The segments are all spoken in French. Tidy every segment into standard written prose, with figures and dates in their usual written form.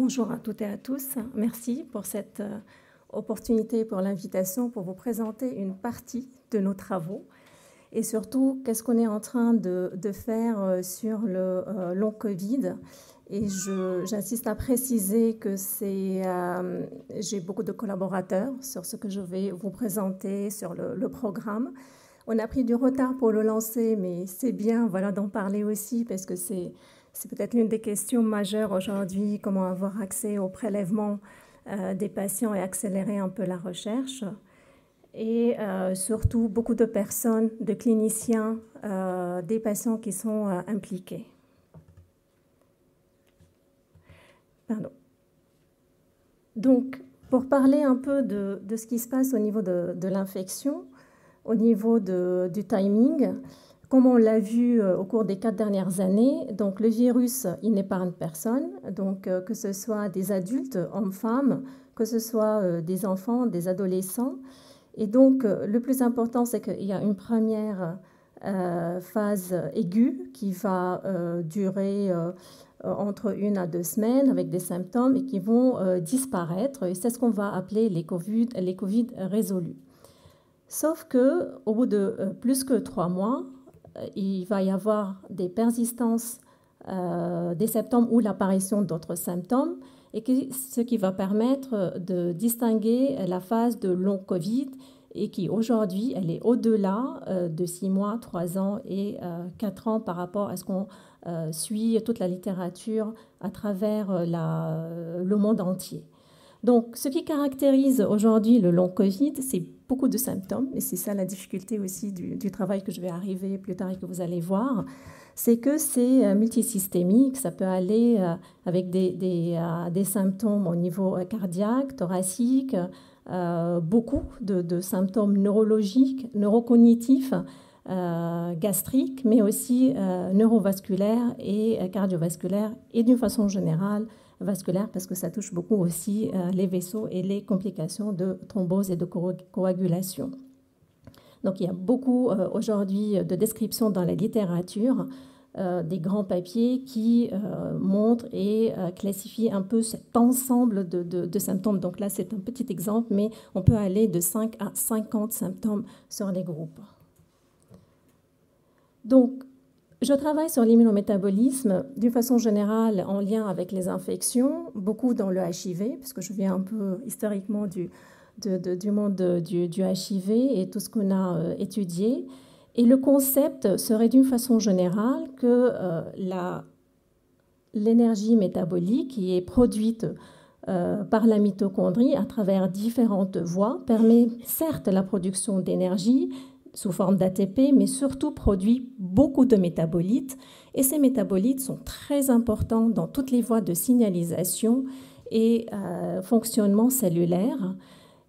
Bonjour à toutes et à tous. Merci pour cette opportunité, pour l'invitation, pour vous présenter une partie de nos travaux et surtout qu'est-ce qu'on est en train de faire sur le long Covid. Et j'insiste à préciser que j'ai beaucoup de collaborateurs sur ce que je vais vous présenter sur le programme. On a pris du retard pour le lancer, mais c'est bien d'en parler aussi parce que c'est peut-être l'une des questions majeures aujourd'hui, comment avoir accès au prélèvement des patients et accélérer un peu la recherche. Et surtout, beaucoup de personnes, de cliniciens, des patients qui sont impliqués. Pardon. Donc, pour parler un peu de ce qui se passe au niveau de l'infection, au niveau du timing, comme on l'a vu au cours des 4 dernières années, donc le virus, il n'épargne personne, donc que ce soit des adultes, hommes, femmes, que ce soit des enfants, des adolescents. Et donc, le plus important, c'est qu'il y a une première phase aiguë qui va durer entre 1 à 2 semaines avec des symptômes et qui vont disparaître. Et c'est ce qu'on va appeler les COVID résolus. Sauf qu'au bout de plus que 3 mois, il va y avoir des persistances des symptômes ou l'apparition d'autres symptômes, et ce qui va permettre de distinguer la phase de long Covid et qui aujourd'hui, elle est au-delà de 6 mois, 3 ans et 4 ans par rapport à ce qu'on suit toute la littérature à travers le monde entier. Donc, ce qui caractérise aujourd'hui le long Covid, c'est beaucoup de symptômes, et c'est ça la difficulté aussi du travail que je vais arriver plus tard et que vous allez voir, c'est que c'est multisystémique, ça peut aller avec des symptômes au niveau cardiaque, thoracique, beaucoup de symptômes neurologiques, neurocognitifs, gastriques, mais aussi neurovasculaires et cardiovasculaires, et d'une façon générale, vasculaire parce que ça touche beaucoup aussi les vaisseaux et les complications de thrombose et de coagulation. Donc il y a beaucoup aujourd'hui de descriptions dans la littérature, des grands papiers qui montrent et classifient un peu cet ensemble de symptômes. Donc là c'est un petit exemple, mais on peut aller de 5 à 50 symptômes sur les groupes. Donc, je travaille sur l'immunométabolisme d'une façon générale en lien avec les infections, beaucoup dans le HIV, parce que je viens un peu historiquement du monde du HIV et tout ce qu'on a étudié. Et le concept serait d'une façon générale que l'énergie métabolique qui est produite par la mitochondrie à travers différentes voies permet certes la production d'énergie, sous forme d'ATP, mais surtout produit beaucoup de métabolites. Et ces métabolites sont très importants dans toutes les voies de signalisation et fonctionnement cellulaire.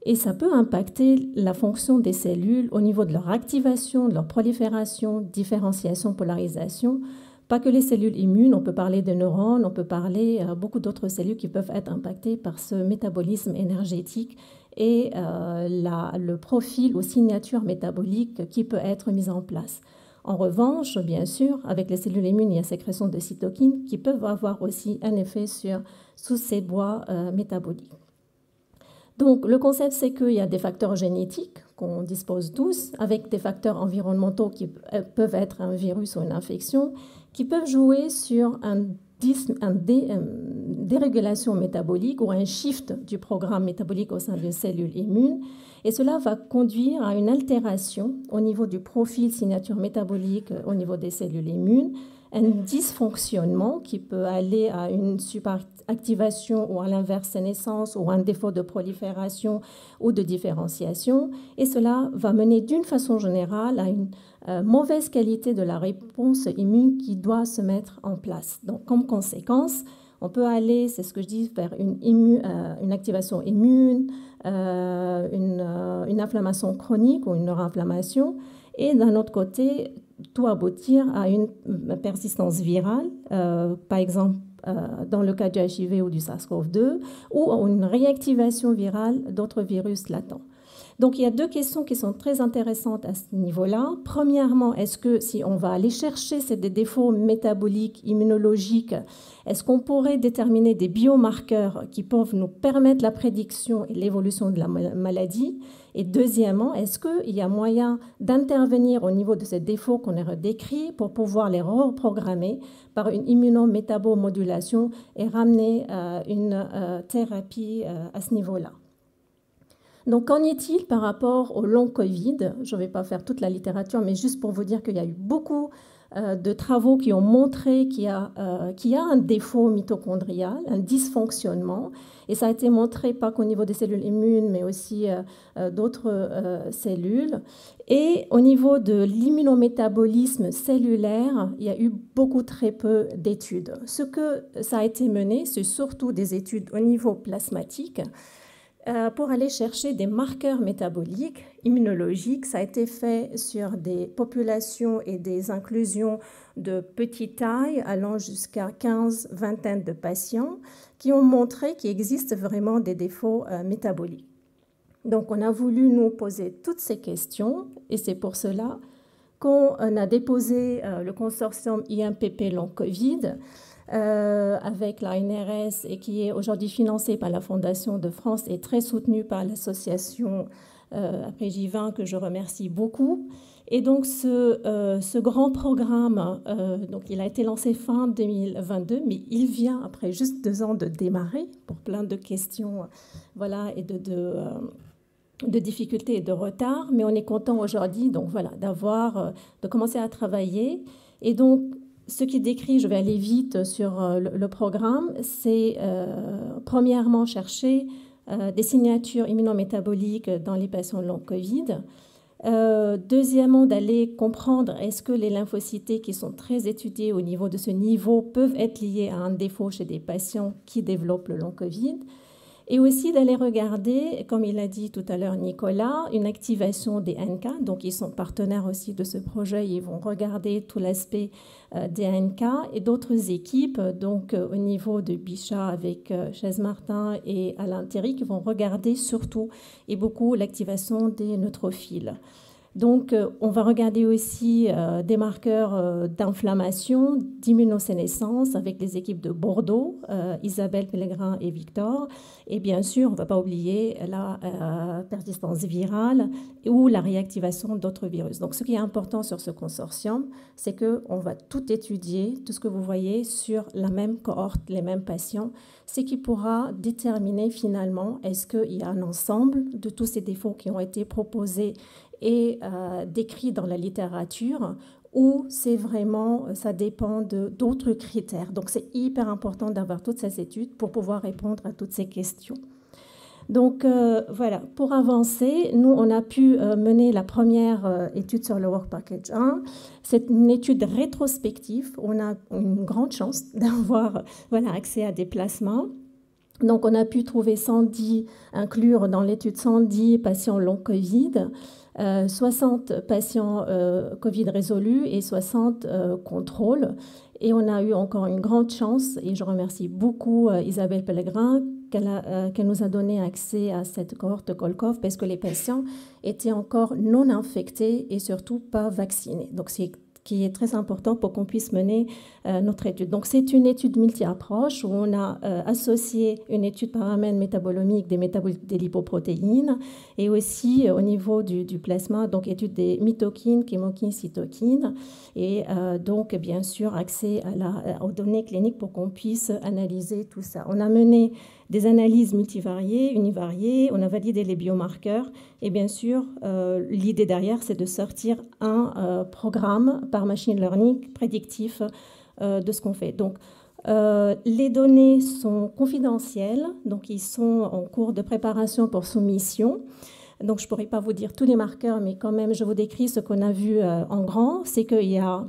Et ça peut impacter la fonction des cellules au niveau de leur activation, de leur prolifération, différenciation, polarisation. Pas que les cellules immunes, on peut parler de neurones, on peut parler beaucoup d'autres cellules qui peuvent être impactées par ce métabolisme énergétique et le profil ou signature métabolique qui peut être mise en place. En revanche, bien sûr, avec les cellules immunes, il y a sécrétion de cytokines qui peuvent avoir aussi un effet sur ces voies métaboliques. Donc, le concept, c'est qu'il y a des facteurs génétiques qu'on dispose tous, avec des facteurs environnementaux qui peuvent être un virus ou une infection, qui peuvent jouer sur une dérégulation métabolique ou un shift du programme métabolique au sein d'une cellule immune. Et cela va conduire à une altération au niveau du profil signature métabolique au niveau des cellules immunes, un dysfonctionnement qui peut aller à une superactivation ou à l'inverse sénescence ou un défaut de prolifération ou de différenciation. Et cela va mener d'une façon générale à une mauvaise qualité de la réponse immune qui doit se mettre en place. Donc, comme conséquence, on peut aller, c'est ce que je dis, vers une activation immune, une inflammation chronique ou une neuroinflammation, et d'un autre côté, tout aboutir à une persistance virale, par exemple dans le cas du HIV ou du SARS-CoV-2, ou une réactivation virale d'autres virus latents. Donc, il y a deux questions qui sont très intéressantes à ce niveau-là. Premièrement, est-ce que si on va aller chercher ces défauts métaboliques, immunologiques, est-ce qu'on pourrait déterminer des biomarqueurs qui peuvent nous permettre la prédiction et l'évolution de la maladie? Et deuxièmement, est-ce qu'il y a moyen d'intervenir au niveau de ces défauts qu'on a décrits pour pouvoir les reprogrammer par une immunométabomodulation et ramener une thérapie à ce niveau-là? Donc, qu'en est-il par rapport au long Covid? Je ne vais pas faire toute la littérature, mais juste pour vous dire qu'il y a eu beaucoup de travaux qui ont montré qu'il y a un défaut mitochondrial, un dysfonctionnement. Et ça a été montré pas qu'au niveau des cellules immunes, mais aussi d'autres cellules. Et au niveau de l'immunométabolisme cellulaire, il y a eu très peu d'études. Ce que ça a été mené, c'est surtout des études au niveau plasmatique, pour aller chercher des marqueurs métaboliques, immunologiques. Ça a été fait sur des populations et des inclusions de petite taille, allant jusqu'à 15-20 de patients, qui ont montré qu'il existe vraiment des défauts métaboliques. Donc, on a voulu nous poser toutes ces questions, et c'est pour cela qu'on a déposé le consortium IMPP Long Covid, avec la NRS et qui est aujourd'hui financé par la Fondation de France et très soutenu par l'association après J20 que je remercie beaucoup. Et donc ce grand programme, donc il a été lancé fin 2022, mais il vient après juste 2 ans de démarrer pour plein de questions, voilà, et de difficultés et de retard. Mais on est content aujourd'hui, donc voilà, de commencer à travailler. Et donc ce qui décrit, je vais aller vite sur le programme, c'est premièrement chercher des signatures immunométaboliques dans les patients long Covid. Deuxièmement, d'aller comprendre est-ce que les lymphocytes qui sont très étudiés au niveau de ce niveau peuvent être liés à un défaut chez des patients qui développent le long Covid. Et aussi d'aller regarder, comme il a dit tout à l'heure Nicolas, une activation des NK. Donc, ils sont partenaires aussi de ce projet. Ils vont regarder tout l'aspect des NK et d'autres équipes. Donc, au niveau de Bichat avec Chaise Martin et Alain Thierry, qui vont regarder surtout et beaucoup l'activation des neutrophiles. Donc, on va regarder aussi des marqueurs d'inflammation, d'immunosénescence avec les équipes de Bordeaux, Isabelle Pellegrin et Victor. Et bien sûr, on ne va pas oublier la persistance virale ou la réactivation d'autres virus. Donc, ce qui est important sur ce consortium, c'est qu'on va tout étudier, tout ce que vous voyez, sur la même cohorte, les mêmes patients, ce qui pourra déterminer finalement est-ce qu'il y a un ensemble de tous ces défauts qui ont été proposés et décrits dans la littérature, ou c'est vraiment, ça dépend d'autres critères. Donc, c'est hyper important d'avoir toutes ces études pour pouvoir répondre à toutes ces questions. Donc, voilà, pour avancer, nous, on a pu mener la première étude sur le Work Package 1. C'est une étude rétrospective. On a une grande chance d'avoir accès à des plasmas. Donc, on a pu trouver inclure dans l'étude 110 patients long Covid, 60 patients Covid résolus et 60 contrôles. Et on a eu encore une grande chance, et je remercie beaucoup Isabelle Pellegrin, qu'elle nous a donné accès à cette cohorte Kolkov, parce que les patients étaient encore non infectés et surtout pas vaccinés. Donc, c'est qui est très important pour qu'on puisse mener notre étude. Donc, c'est une étude multi-approche où on a associé une étude paramètre métabolomique des lipoprotéines et aussi au niveau du plasma, donc étude des mytokines, chémokines, cytokines et donc, bien sûr, accès aux données cliniques pour qu'on puisse analyser tout ça. On a mené des analyses multivariées, univariées, on a validé les biomarqueurs et bien sûr, l'idée derrière, c'est de sortir un programme par machine learning prédictif de ce qu'on fait. Donc, les données sont confidentielles, donc ils sont en cours de préparation pour soumission. Donc, je ne pourrais pas vous dire tous les marqueurs, mais quand même, je vous décris ce qu'on a vu en grand, c'est qu'il y a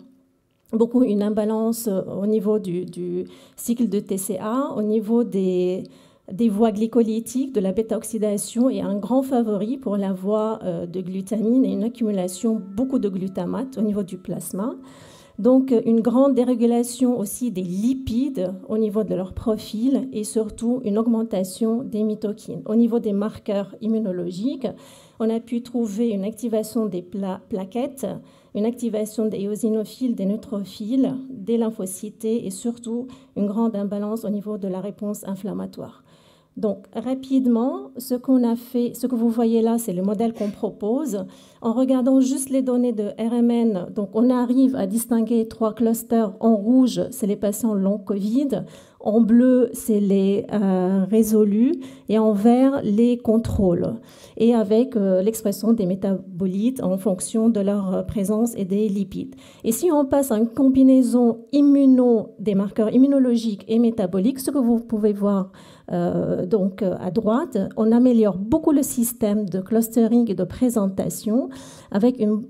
beaucoup une imbalance au niveau du cycle de TCA, au niveau des voies glycolytiques, de la bêta-oxydation et un grand favori pour la voie de glutamine et une accumulation beaucoup de glutamate au niveau du plasma. Donc, une grande dérégulation aussi des lipides au niveau de leur profil et surtout une augmentation des cytokines. Au niveau des marqueurs immunologiques, on a pu trouver une activation des plaquettes, une activation des éosinophiles, des neutrophiles, des lymphocytes et surtout une grande imbalance au niveau de la réponse inflammatoire. Donc, rapidement, ce qu'on a fait, ce que vous voyez là, c'est le modèle qu'on propose. En regardant juste les données de RMN, donc on arrive à distinguer 3 clusters. En rouge, c'est les patients long Covid. En bleu, c'est les résolus. Et en vert, les contrôles. Et avec l'expression des métabolites en fonction de leur présence et des lipides. Et si on passe à une combinaison des marqueurs immunologiques et métaboliques, ce que vous pouvez voir donc à droite, on améliore beaucoup le système de clustering et de présentation avec une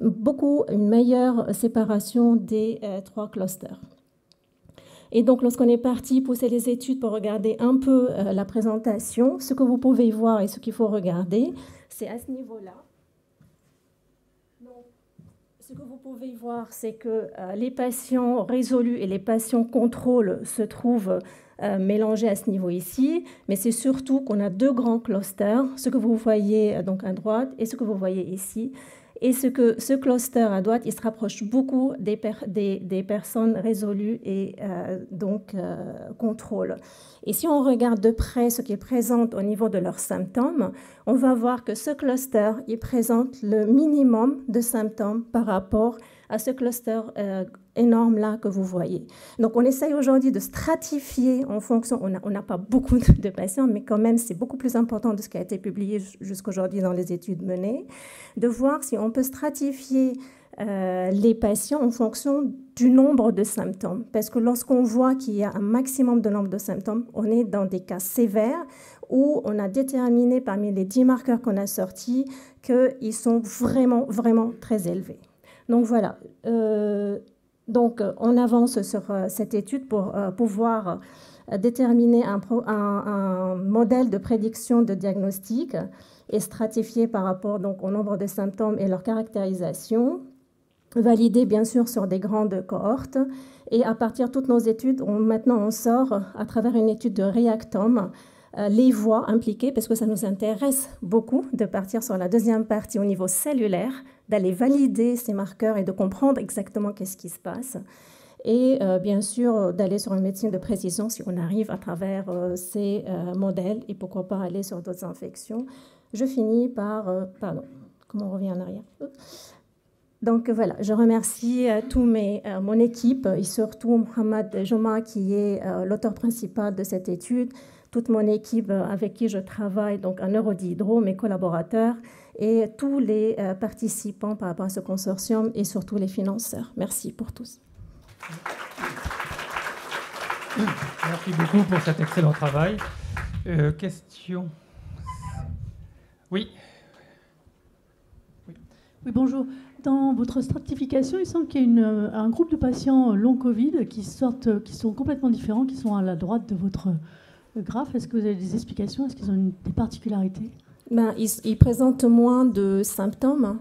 meilleure séparation des 3 clusters. Et donc, lorsqu'on est parti pousser les études pour regarder un peu la présentation, ce que vous pouvez voir et ce qu'il faut regarder, c'est à ce niveau-là. Donc, ce que vous pouvez voir, c'est que les patients résolus et les patients contrôle se trouvent mélangés à ce niveau ici, mais c'est surtout qu'on a 2 grands clusters, ce que vous voyez donc à droite et ce que vous voyez ici. Et ce cluster à droite, il se rapproche beaucoup des personnes résolues et donc contrôle. Et si on regarde de près ce qui est présent au niveau de leurs symptômes, on va voir que ce cluster, il présente le minimum de symptômes par rapport à ce cluster énorme-là que vous voyez. Donc, on essaye aujourd'hui de stratifier en fonction, on n'a pas beaucoup de patients, mais quand même, c'est beaucoup plus important de ce qui a été publié jusqu'aujourd'hui dans les études menées, de voir si on peut stratifier les patients en fonction du nombre de symptômes. Parce que lorsqu'on voit qu'il y a un maximum de nombre de symptômes, on est dans des cas sévères où on a déterminé parmi les 10 marqueurs qu'on a sortis qu'ils sont vraiment, vraiment très élevés. Donc voilà. Donc, on avance sur cette étude pour pouvoir déterminer un modèle de prédiction de diagnostic et stratifier par rapport donc, au nombre de symptômes et leur caractérisation, valider bien sûr sur des grandes cohortes. Et à partir de toutes nos études, maintenant on sort à travers une étude de Reactome les voies impliquées, parce que ça nous intéresse beaucoup de partir sur la deuxième partie au niveau cellulaire, d'aller valider ces marqueurs et de comprendre exactement qu'est-ce qui se passe. Et bien sûr, d'aller sur une médecine de précision si on arrive à travers ces modèles et pourquoi pas aller sur d'autres infections. Je finis par... pardon, comment on revient en arrière? Donc voilà, je remercie mon équipe et surtout Mohamed Joma qui est l'auteur principal de cette étude, toute mon équipe avec qui je travaille, donc un Eurodihydro, mes collaborateurs et tous les participants par rapport à ce consortium et surtout les financeurs. Merci pour tous. Merci beaucoup pour cet excellent travail. Question? Oui. Oui, bonjour. Dans votre stratification, il semble qu'il y a un groupe de patients long Covid qui sont complètement différents, qui sont à la droite de votre graphe. Est-ce que vous avez des explications? Est-ce qu'ils ont des particularités? Ils présentent moins de symptômes.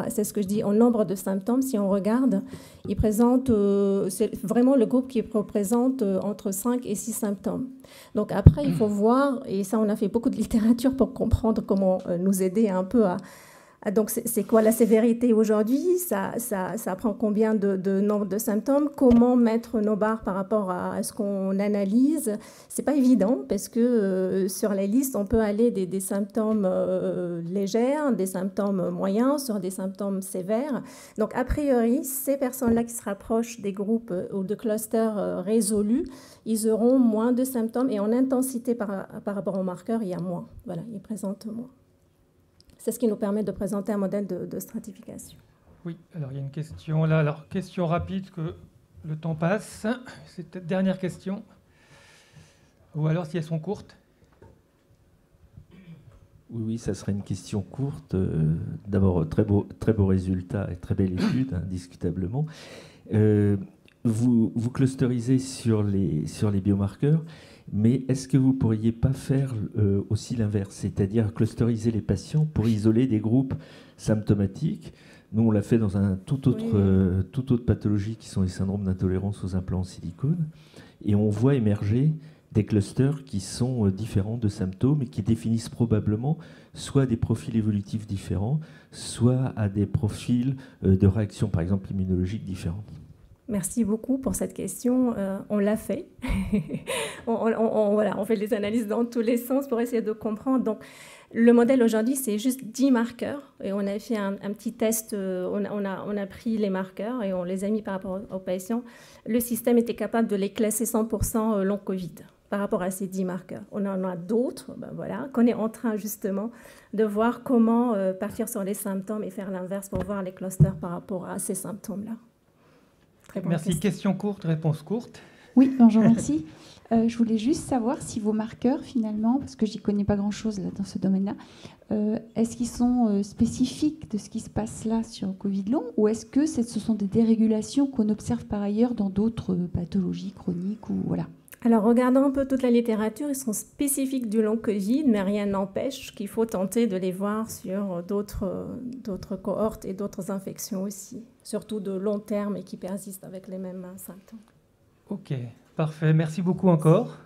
C'est ce que je dis, en nombre de symptômes, si on regarde, ils présentent, c'est vraiment le groupe qui représente entre 5 et 6 symptômes. Donc après, il faut voir, et ça on a fait beaucoup de littérature pour comprendre comment nous aider un peu à... Donc, c'est quoi la sévérité aujourd'hui? Ça prend combien de nombre de symptômes? Comment mettre nos barres par rapport à ce qu'on analyse? C'est pas évident parce que sur les listes, on peut aller des symptômes légers, des symptômes moyens, sur des symptômes sévères. Donc, a priori, ces personnes-là qui se rapprochent des groupes ou de clusters résolus, ils auront moins de symptômes et en intensité par rapport aux marqueurs, il y a moins. Voilà, ils présentent moins. C'est ce qui nous permet de présenter un modèle de stratification. Oui, alors il y a une question là. Alors, question rapide, que le temps passe. C'est peut-être dernière question. Ou alors si elles sont courtes. Oui, ça serait une question courte. D'abord, très beau résultat et très belle étude, indiscutablement. Vous clusterisez sur les biomarqueurs. Mais est-ce que vous ne pourriez pas faire aussi l'inverse, c'est-à-dire clusteriser les patients pour isoler des groupes symptomatiques Nous, on l'a fait dans un toute autre pathologie qui sont les syndromes d'intolérance aux implants en silicone. Et on voit émerger des clusters qui sont différents de symptômes et qui définissent probablement soit des profils évolutifs différents, soit à des profils de réaction, par exemple immunologiques, différents. Merci beaucoup pour cette question. On l'a fait. On fait des analyses dans tous les sens pour essayer de comprendre. Donc, le modèle aujourd'hui, c'est juste 10 marqueurs. Et on a fait un petit test. On a pris les marqueurs et on les a mis par rapport aux patients. Le système était capable de les classer 100% long Covid par rapport à ces 10 marqueurs. On en a d'autres, qu'on est en train justement de voir comment partir sur les symptômes et faire l'inverse pour voir les clusters par rapport à ces symptômes-là. Merci. Question courte, réponse courte. Oui, bonjour, merci. Je voulais juste savoir si vos marqueurs, finalement, parce que j'y connais pas grand-chose là, dans ce domaine-là, est-ce qu'ils sont spécifiques de ce qui se passe là sur Covid long, ou est-ce que ce sont des dérégulations qu'on observe par ailleurs dans d'autres pathologies chroniques ou voilà. Alors, regardant un peu toute la littérature, ils sont spécifiques du long Covid, mais rien n'empêche qu'il faut tenter de les voir sur d'autres cohortes et d'autres infections aussi, surtout de long terme et qui persistent avec les mêmes symptômes. Ok, parfait. Merci beaucoup encore.